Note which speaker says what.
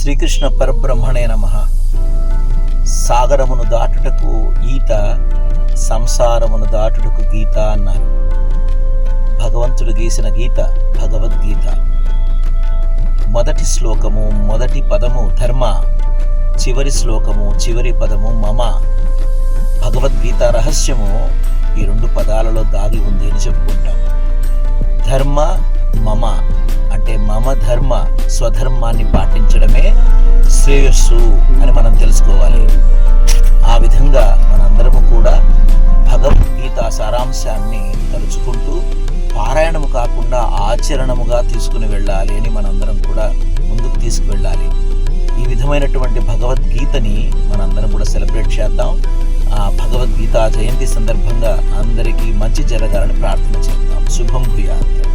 Speaker 1: శ్రీకృష్ణ పరబ్రహ్మణే నమః. సాగరమును దాటుటకు ఈత, సంసారమును దాటుటకు గీత అన్నారు. భగవంతుడు గీసిన గీత భగవద్గీత. మొదటి శ్లోకము మొదటి పదము ధర్మ, చివరి శ్లోకము చివరి పదము మమ. భగవద్గీత రహస్యము ఈ రెండు పదాలలో దాగి ఉంది అని చెప్పుకుంటాం. ధర్మ మమ అంటే మమ ధర్మ, స్వధర్మాన్ని పాటించడమే శ్రేయస్సు అని మనం తెలుసుకోవాలి. ఆ విధంగా మనందరము కూడా భగవద్గీత సారాంశాన్ని తలుచుకుంటూ పారాయణము కాకుండా ఆచరణముగా తీసుకుని వెళ్ళాలి అని మనందరం కూడా ముందుకు తీసుకువెళ్ళాలి. ఈ విధమైనటువంటి భగవద్గీతని మనందరం కూడా సెలబ్రేట్ చేద్దాం. ఆ భగవద్గీత జయంతి సందర్భంగా అందరికీ మంచి జరగాలని ప్రార్థన చేద్దాం. శుభం భూయాత్.